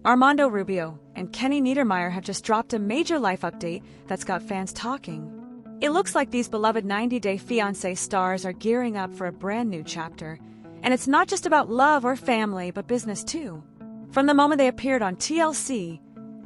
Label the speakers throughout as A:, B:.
A: Armando Rubio and Kenny Niedermeyer have just dropped a major life update that's got fans talking. It looks like these beloved 90-Day Fiancé stars are gearing up for a brand new chapter. And it's not just about love or family, but business too. From the moment they appeared on TLC,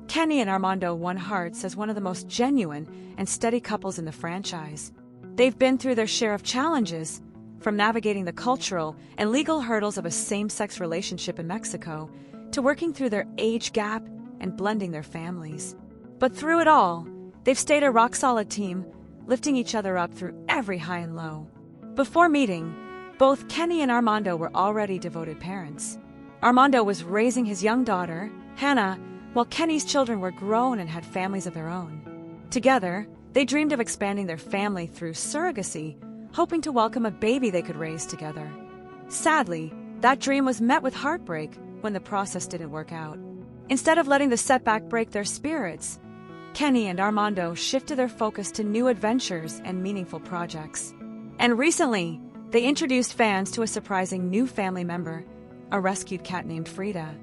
A: Kenny and Armando won hearts as one of the most genuine and steady couples in the franchise. They've been through their share of challenges, from navigating the cultural and legal hurdles of a same-sex relationship in Mexico, to working through their age gap and blending their families. But through it all, they've stayed a rock-solid team, lifting each other up through every high and low. Before meeting, both Kenny and Armando were already devoted parents. Armando was raising his young daughter, Hannah, while Kenny's children were grown and had families of their own. Together, they dreamed of expanding their family through surrogacy, hoping to welcome a baby they could raise together. Sadly, that dream was met with heartbreak when the process didn't work out. Instead of letting the setback break their spirits, Kenny and Armando shifted their focus to new adventures and meaningful projects. And recently, they introduced fans to a surprising new family member, a rescued cat named Frida.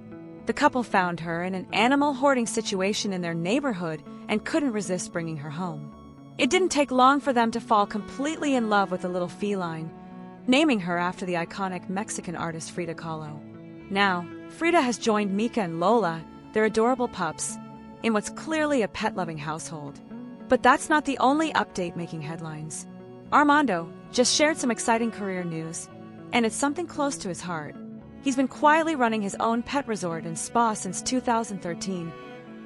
A: The couple found her in an animal hoarding situation in their neighborhood and couldn't resist bringing her home. It didn't take long for them to fall completely in love with the little feline, naming her after the iconic Mexican artist Frida Kahlo. Now, Frida has joined Mika and Lola, their adorable pups, in what's clearly a pet-loving household. But that's not the only update making headlines. Armando just shared some exciting career news, and it's something close to his heart. He's been quietly running his own pet resort and spa since 2013,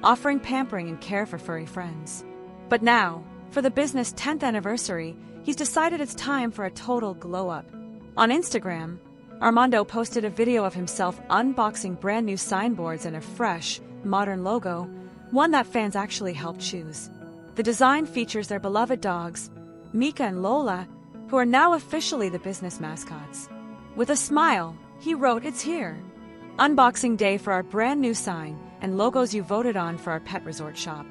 A: offering pampering and care for furry friends. But now, for the business' 10th anniversary, he's decided it's time for a total glow-up. On Instagram, Armando posted a video of himself unboxing brand new signboards and a fresh, modern logo, one that fans actually helped choose. The design features their beloved dogs, Mika and Lola, who are now officially the business mascots. With a smile, he wrote, "It's here. Unboxing day for our brand new sign and logos you voted on for our pet resort shop."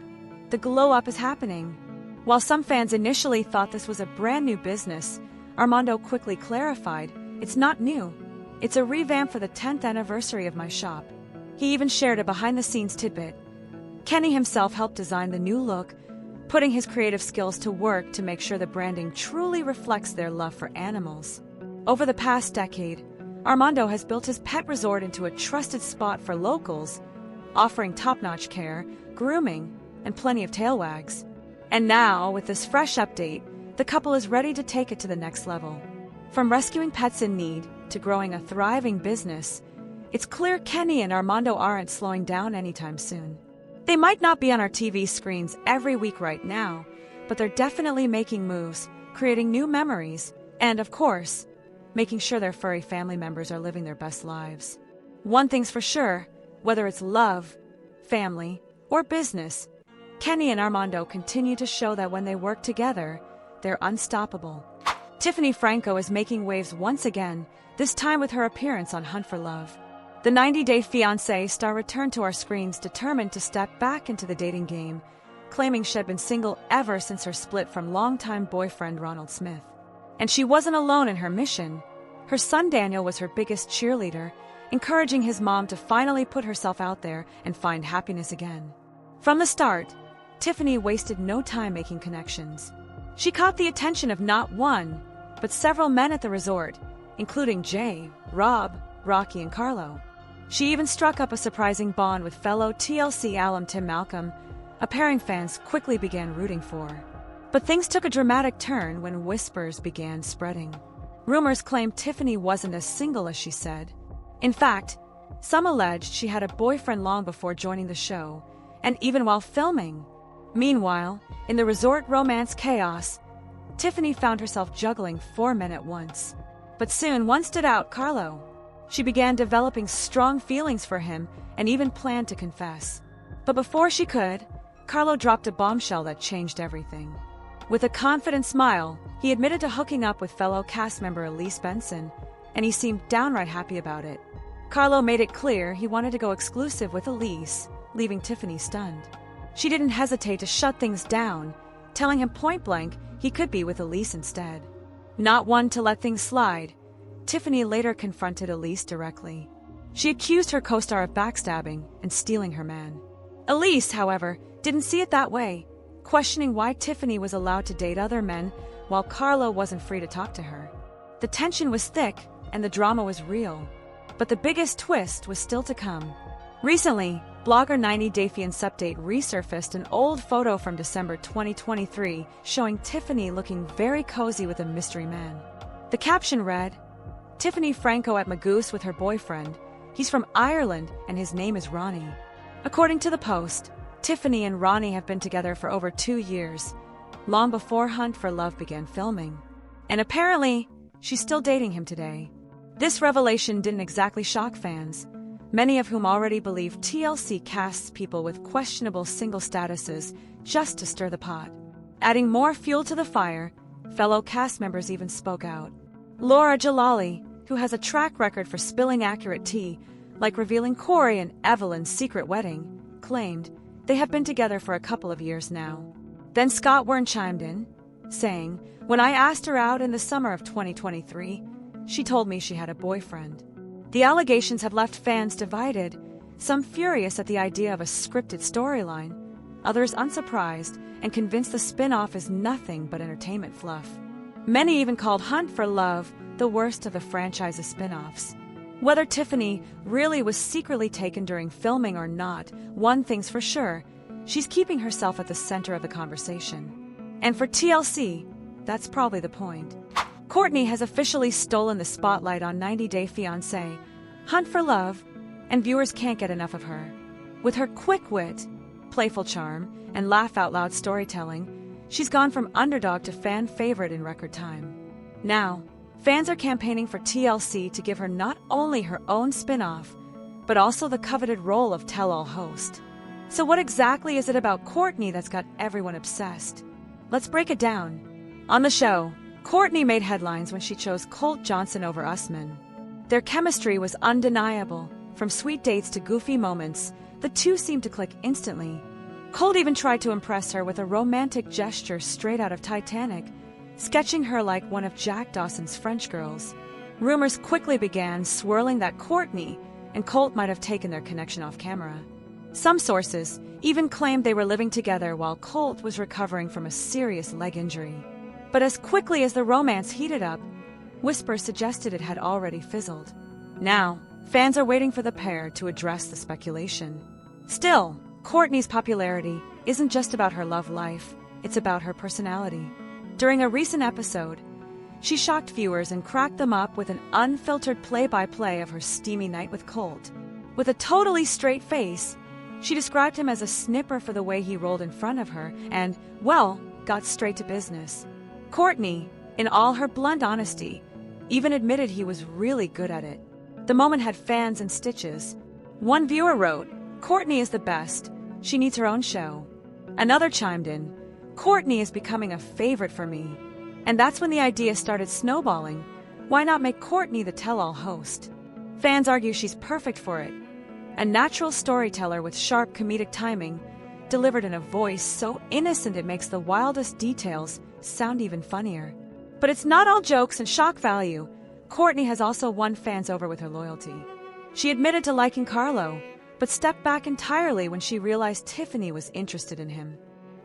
A: The glow-up is happening. While some fans initially thought this was a brand new business, Armando quickly clarified, "It's not new. It's a revamp for the 10th anniversary of my shop." He even shared a behind-the-scenes tidbit. Kenny himself helped design the new look, putting his creative skills to work to make sure the branding truly reflects their love for animals. Over the past decade, Armando has built his pet resort into a trusted spot for locals, offering top-notch care, grooming, and plenty of tail wags. And now, with this fresh update, the couple is ready to take it to the next level. From rescuing pets in need to growing a thriving business, it's clear Kenny and Armando aren't slowing down anytime soon. They might not be on our TV screens every week right now, but they're definitely making moves, creating new memories, and, of course, making sure their furry family members are living their best lives. One thing's for sure, whether it's love, family, or business, Kenny and Armando continue to show that when they work together, they're unstoppable. Tiffany Franco is making waves once again, this time with her appearance on Hunt for Love. The 90-Day Fiancé star returned to our screens determined to step back into the dating game, claiming she'd been single ever since her split from longtime boyfriend Ronald Smith. And she wasn't alone in her mission. Her son Daniel was her biggest cheerleader, encouraging his mom to finally put herself out there and find happiness again. From the start, Tiffany wasted no time making connections. She caught the attention of not one, but several men at the resort, including Jay, Rob, Rocky, and Carlo. She even struck up a surprising bond with fellow TLC alum Tim Malcolm, a pairing fans quickly began rooting for. But things took a dramatic turn when whispers began spreading. Rumors claimed Tiffany wasn't as single as she said. In fact, some alleged she had a boyfriend long before joining the show, and even while filming. Meanwhile, in the resort romance chaos, Tiffany found herself juggling 4 men at once. But soon one stood out, Carlo. She began developing strong feelings for him and even planned to confess. But before she could, Carlo dropped a bombshell that changed everything. With a confident smile, he admitted to hooking up with fellow cast member Elise Benson, and he seemed downright happy about it. Carlo made it clear he wanted to go exclusive with Elise, leaving Tiffany stunned. She didn't hesitate to shut things down, telling him point-blank he could be with Elise instead. Not one to let things slide, Tiffany later confronted Elise directly. She accused her co-star of backstabbing and stealing her man. Elise, however, didn't see it that way, questioning why Tiffany was allowed to date other men while Carlo wasn't free to talk to her. The tension was thick and the drama was real, but the biggest twist was still to come. Recently, blogger 90 Day Fiancé Update resurfaced an old photo from December 2023 showing Tiffany looking very cozy with a mystery man. The caption read, "Tiffany Franco at Magoose with her boyfriend. He's from Ireland and his name is Ronnie." According to the post, Tiffany and Ronnie have been together for over 2 years, long before Hunt for Love began filming. And apparently, she's still dating him today. This revelation didn't exactly shock fans, many of whom already believe TLC casts people with questionable single statuses just to stir the pot. Adding more fuel to the fire, fellow cast members even spoke out. Laura Jalali, who has a track record for spilling accurate tea, like revealing Corey and Evelyn's secret wedding, claimed they have been together for a couple of years now. Then Scott Wern chimed in, saying, "When I asked her out in the summer of 2023, she told me she had a boyfriend." The allegations have left fans divided, some furious at the idea of a scripted storyline, others unsurprised and convinced the spin-off is nothing but entertainment fluff. Many even called Hunt for Love the worst of the franchise's spin-offs. Whether Tiffany really was secretly taken during filming or not, one thing's for sure, she's keeping herself at the center of the conversation. And for TLC, that's probably the point. Courtney has officially stolen the spotlight on 90 Day Fiancé, Hunt for Love, and viewers can't get enough of her. With her quick wit, playful charm, and laugh-out-loud storytelling, she's gone from underdog to fan favorite in record time. Now, fans are campaigning for TLC to give her not only her own spin-off, but also the coveted role of tell-all host. So what exactly is it about Courtney that's got everyone obsessed? Let's break it down. On the show, Courtney made headlines when she chose Colt Johnson over Usman. Their chemistry was undeniable. From sweet dates to goofy moments, the two seemed to click instantly. Colt even tried to impress her with a romantic gesture straight out of Titanic, sketching her like one of Jack Dawson's French girls. Rumors quickly began swirling that Courtney and Colt might have taken their connection off camera. Some sources even claimed they were living together while Colt was recovering from a serious leg injury. But as quickly as the romance heated up, whispers suggested it had already fizzled. Now, fans are waiting for the pair to address the speculation. Still, Courtney's popularity isn't just about her love life, it's about her personality. During a recent episode, she shocked viewers and cracked them up with an unfiltered play-by-play of her steamy night with Colt. With a totally straight face, she described him as a snipper for the way he rolled in front of her and, well, got straight to business. Courtney, in all her blunt honesty, even admitted he was really good at it. The moment had fans in stitches. One viewer wrote, "Courtney is the best. She needs her own show." Another chimed in, "Courtney is becoming a favorite for me." And that's when the idea started snowballing. Why not make Courtney the tell-all host? Fans argue she's perfect for it. A natural storyteller with sharp comedic timing, delivered in a voice so innocent it makes the wildest details sound even funnier. But it's not all jokes and shock value. Courtney has also won fans over with her loyalty. She admitted to liking Carlo, but stepped back entirely when she realized Tiffany was interested in him.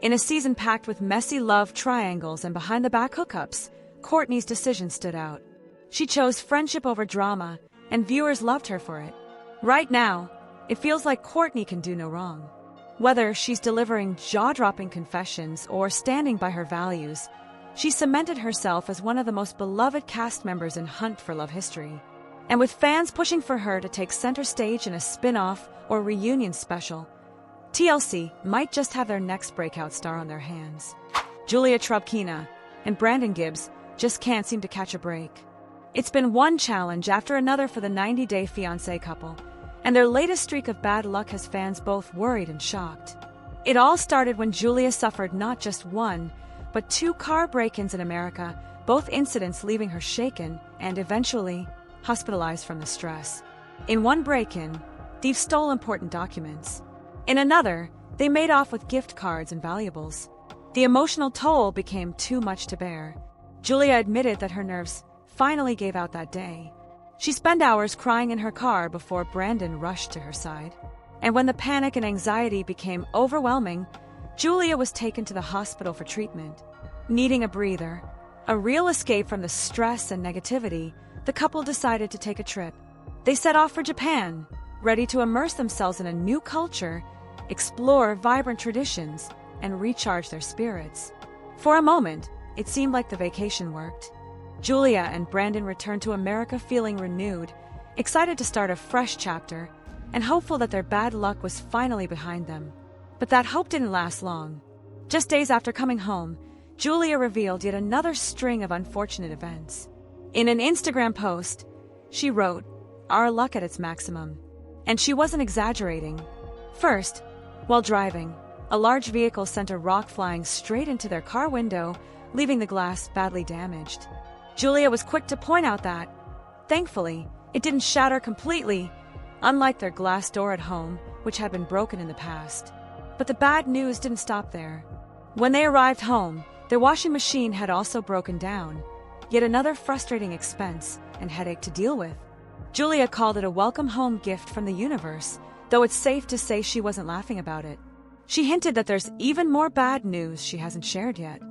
A: In a season packed with messy love triangles and behind-the-back hookups, Courtney's decision stood out. She chose friendship over drama, and viewers loved her for it. Right now, it feels like Courtney can do no wrong. Whether she's delivering jaw-dropping confessions or standing by her values, she cemented herself as one of the most beloved cast members in Hunt for Love history. And with fans pushing for her to take center stage in a spin-off or reunion special, TLC might just have their next breakout star on their hands. Julia Trubkina and Brandon Gibbs just can't seem to catch a break. It's been one challenge after another for the 90 Day Fiancé couple, and their latest streak of bad luck has fans both worried and shocked. It all started when Julia suffered not just one, but 2 car break-ins in America, both incidents leaving her shaken and eventually hospitalized from the stress. In one break-in, thieves stole important documents. In another, they made off with gift cards and valuables. The emotional toll became too much to bear. Julia admitted that her nerves finally gave out that day. She spent hours crying in her car before Brandon rushed to her side. And when the panic and anxiety became overwhelming, Julia was taken to the hospital for treatment. Needing a breather, a real escape from the stress and negativity, the couple decided to take a trip. They set off for Japan, ready to immerse themselves in a new culture, explore vibrant traditions, and recharge their spirits. For a moment, it seemed like the vacation worked. Julia and Brandon returned to America feeling renewed, excited to start a fresh chapter, and hopeful that their bad luck was finally behind them. But that hope didn't last long. Just days after coming home, Julia revealed yet another string of unfortunate events. In an Instagram post, she wrote, "Our luck at its maximum." And she wasn't exaggerating. First, while driving, a large vehicle sent a rock flying straight into their car window, leaving the glass badly damaged. Julia was quick to point out that, thankfully, it didn't shatter completely, unlike their glass door at home, which had been broken in the past. But the bad news didn't stop there. When they arrived home, their washing machine had also broken down, yet another frustrating expense and headache to deal with. Julia called it a welcome home gift from the universe, though it's safe to say she wasn't laughing about it. She hinted that there's even more bad news she hasn't shared yet.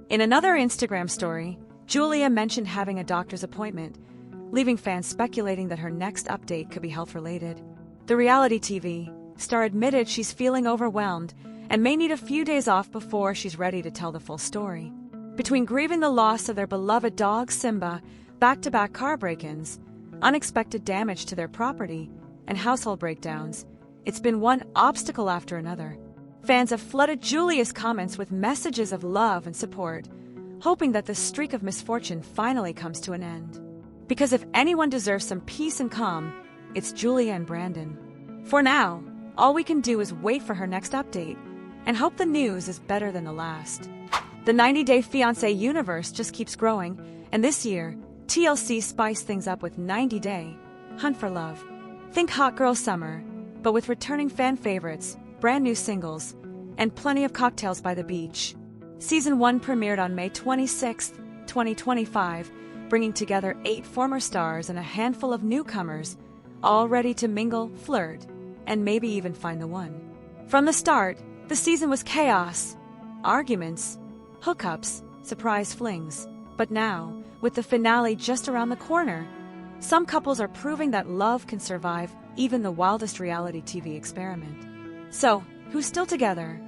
A: In another Instagram story, Julia mentioned having a doctor's appointment, leaving fans speculating that her next update could be health-related. The reality TV star admitted she's feeling overwhelmed and may need a few days off before she's ready to tell the full story. Between grieving the loss of their beloved dog Simba, back-to-back car break-ins, unexpected damage to their property, and household breakdowns, it's been one obstacle after another. Fans have flooded Julia's comments with messages of love and support, hoping that this streak of misfortune finally comes to an end. Because if anyone deserves some peace and calm, it's Julia and Brandon. For now, all we can do is wait for her next update and hope the news is better than the last. The 90-Day Fiancé universe just keeps growing, and this year, TLC spiced things up with 90-Day Hunt for Love. Think hot girl summer, but with returning fan favorites, brand new singles, and plenty of cocktails by the beach. Season 1 premiered on May 26, 2025, bringing together 8 former stars and a handful of newcomers, all ready to mingle, flirt, and maybe even find the one. From the start, the season was chaos, arguments, hookups, surprise flings. But now, with the finale just around the corner, some couples are proving that love can survive even the wildest reality TV experiment. So, who's still together?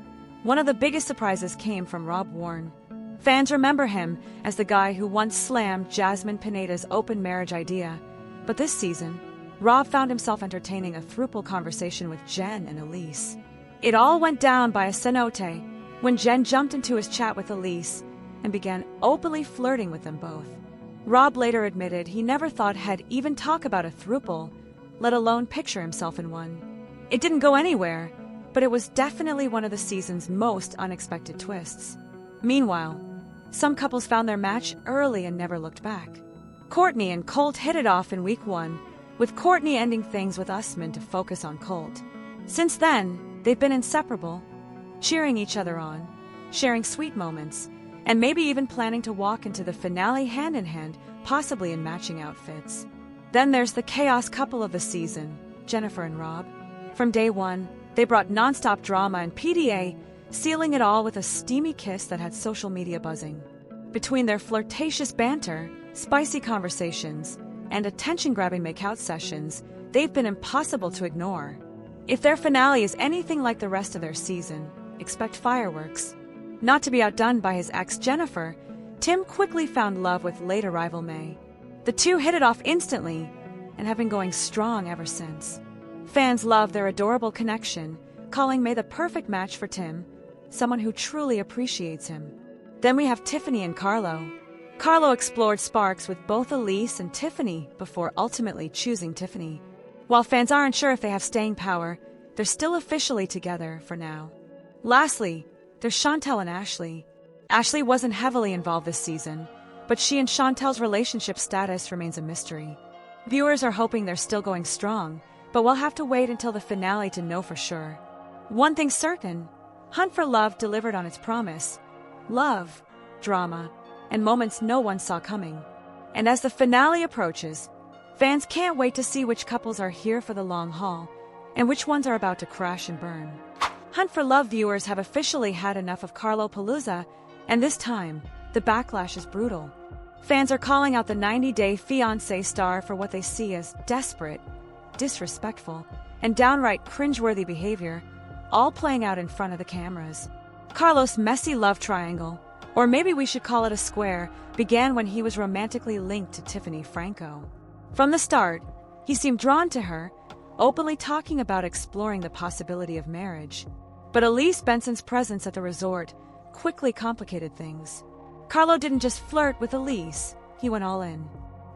A: One of the biggest surprises came from Rob Warren. Fans remember him as the guy who once slammed Jasmine Pineda's open marriage idea. But this season, Rob found himself entertaining a throuple conversation with Jen and Elise. It all went down by a cenote when Jen jumped into his chat with Elise and began openly flirting with them both. Rob later admitted he never thought he'd even talk about a throuple, let alone picture himself in one. It didn't go anywhere, but it was definitely one of the season's most unexpected twists. Meanwhile, some couples found their match early and never looked back. Courtney and Colt hit it off in week 1, with Courtney ending things with Usman to focus on Colt. Since then, they've been inseparable, cheering each other on, sharing sweet moments, and maybe even planning to walk into the finale hand in hand, possibly in matching outfits. Then there's the chaos couple of the season, Jennifer and Rob. From day one, they brought nonstop drama and PDA, sealing it all with a steamy kiss that had social media buzzing. Between their flirtatious banter, spicy conversations, and attention-grabbing make-out sessions, they've been impossible to ignore. If their finale is anything like the rest of their season, expect fireworks. Not to be outdone by his ex Jennifer, Tim quickly found love with late arrival May. The two hit it off instantly and have been going strong ever since. Fans love their adorable connection, calling May the perfect match for Tim, someone who truly appreciates him. Then we have Tiffany and Carlo. Carlo explored sparks with both Elise and Tiffany before ultimately choosing Tiffany. While fans aren't sure if they have staying power, they're still officially together for now. Lastly, there's Chantel and Ashley. Ashley wasn't heavily involved this season, but she and Chantel's relationship status remains a mystery. Viewers are hoping they're still going strong, but we'll have to wait until the finale to know for sure. One thing's certain, Hunt for Love delivered on its promise. Love, drama, and moments no one saw coming. And as the finale approaches, Fans can't wait to see which couples are here for the long haul and which ones are about to crash and burn. Hunt for Love viewers have officially had enough of Carlo Palooza, and this time, the backlash is brutal. Fans are calling out the 90-Day Fiancé star for what they see as desperate, disrespectful, and downright cringeworthy behavior, all playing out in front of the cameras. Carlos' messy love triangle, or maybe we should call it a square, began when he was romantically linked to Tiffany Franco. From the start, he seemed drawn to her, openly talking about exploring the possibility of marriage. But Elise Benson's presence at the resort quickly complicated things. Carlo didn't just flirt with Elise, he went all in.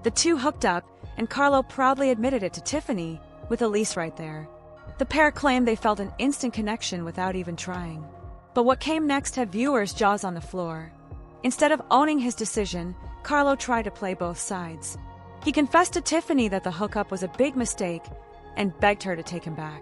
A: The two hooked up, and Carlo proudly admitted it to Tiffany, with Elise right there. The pair claimed they felt an instant connection without even trying. But what came next had viewers' jaws on the floor. Instead of owning his decision, Carlo tried to play both sides. He confessed to Tiffany that the hookup was a big mistake and begged her to take him back.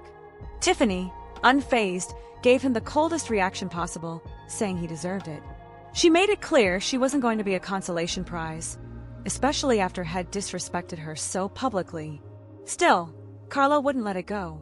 A: Tiffany, unfazed, gave him the coldest reaction possible, saying he deserved it. She made it clear she wasn't going to be a consolation prize, especially after had disrespected her so publicly. Still, Carlo wouldn't let it go.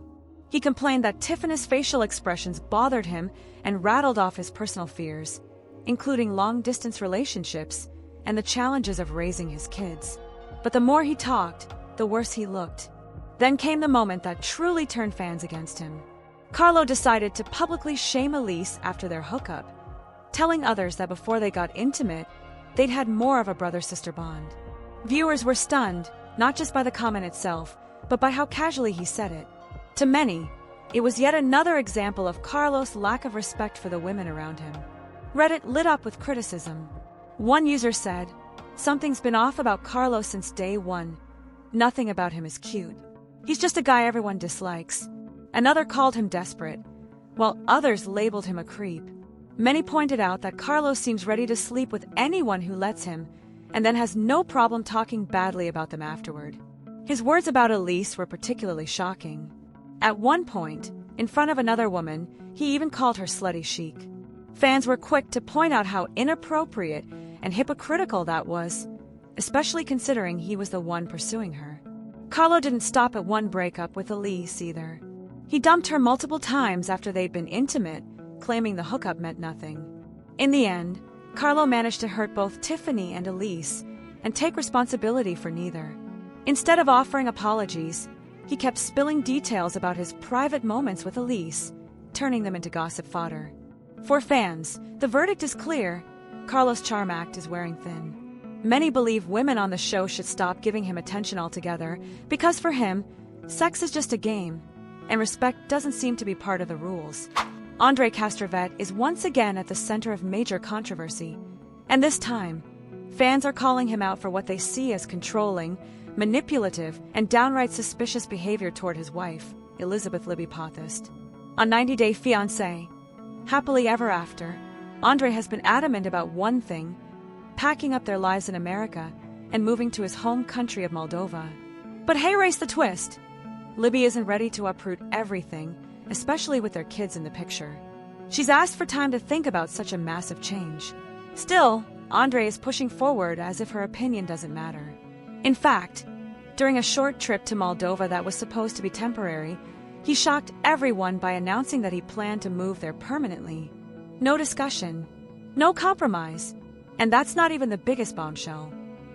A: He complained that Tiffany's facial expressions bothered him and rattled off his personal fears, including long-distance relationships and the challenges of raising his kids. But the more he talked, the worse he looked. Then came the moment that truly turned fans against him. Carlo decided to publicly shame Elise after their hookup, telling others that before they got intimate, they'd had more of a brother-sister bond. Viewers were stunned, not just by the comment itself, but by how casually he said it. To many, it was yet another example of Carlo's lack of respect for the women around him. Reddit lit up with criticism. One user said, "Something's been off about Carlo since day one. Nothing about him is cute. He's just a guy everyone dislikes." Another called him desperate, while others labeled him a creep. Many pointed out that Carlo seems ready to sleep with anyone who lets him, and then has no problem talking badly about them afterward. His words about Elise were particularly shocking. At one point, in front of another woman, he even called her slutty chic. Fans were quick to point out how inappropriate and hypocritical that was, especially considering he was the one pursuing her. Carlo didn't stop at one breakup with Elise either. He dumped her multiple times after they'd been intimate, claiming the hookup meant nothing. In the end, Carlo managed to hurt both Tiffany and Elise and take responsibility for neither. Instead of offering apologies, he kept spilling details about his private moments with Elise, turning them into gossip fodder. For fans, the verdict is clear: Carlo's charm act is wearing thin. Many believe women on the show should stop giving him attention altogether because for him, sex is just a game, and respect doesn't seem to be part of the rules. Andre Castrovet is once again at the center of major controversy, and this time, fans are calling him out for what they see as controlling, manipulative, and downright suspicious behavior toward his wife, Elizabeth Libby Pothist. On 90 Day Fiancé, Happily Ever After, Andre has been adamant about one thing: packing up their lives in America and moving to his home country of Moldova. But hey, race the twist! Libby isn't ready to uproot everything, especially with their kids in the picture. She's asked for time to think about such a massive change. Still, Andre is pushing forward as if her opinion doesn't matter. In fact, during a short trip to Moldova that was supposed to be temporary, he shocked everyone by announcing that he planned to move there permanently. No discussion, no compromise, and that's not even the biggest bombshell.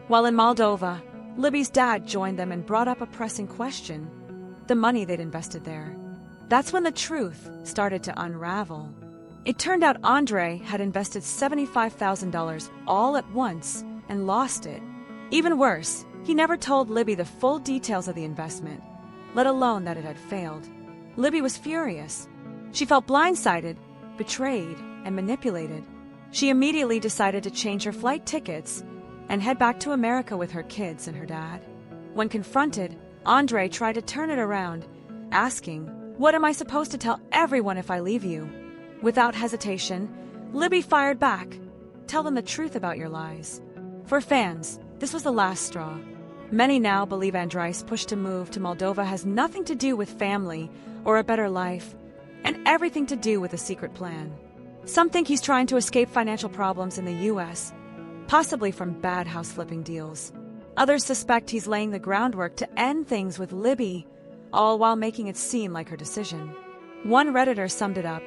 A: While in Moldova, Libby's dad joined them and brought up a pressing question: the money they'd invested there. That's when the truth started to unravel. It turned out Andre had invested $75,000 all at once and lost it. Even worse, he never told Libby the full details of the investment, let alone that it had failed. Libby was furious. She felt blindsided, betrayed, and manipulated. She immediately decided to change her flight tickets and head back to America with her kids and her dad. When confronted, Andre tried to turn it around, asking, "What am I supposed to tell everyone if I leave you?" Without hesitation, Libby fired back, "Tell them the truth about your lies." For fans, this was the last straw. Many now believe Andrei's push to move to Moldova has nothing to do with family or a better life, and everything to do with a secret plan. Some think he's trying to escape financial problems in the U.S., possibly from bad house flipping deals. Others suspect he's laying the groundwork to end things with Libby, all while making it seem like her decision. One Redditor summed it up: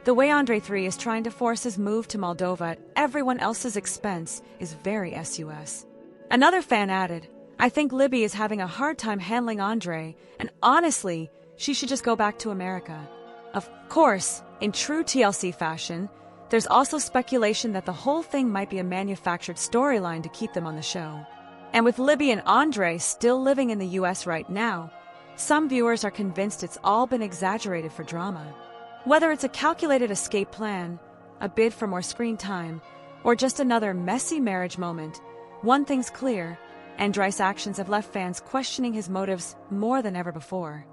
A: "The way Andre 3 is trying to force his move to Moldova at everyone else's expense is very sus." Another fan added, "I think Libby is having a hard time handling Andre, and honestly, she should just go back to America." Of course, in true TLC fashion, there's also speculation that the whole thing might be a manufactured storyline to keep them on the show. And with Libby and Andre still living in the US right now, some viewers are convinced it's all been exaggerated for drama. Whether it's a calculated escape plan, a bid for more screen time, or just another messy marriage moment, one thing's clear: Andrei's actions have left fans questioning his motives more than ever before.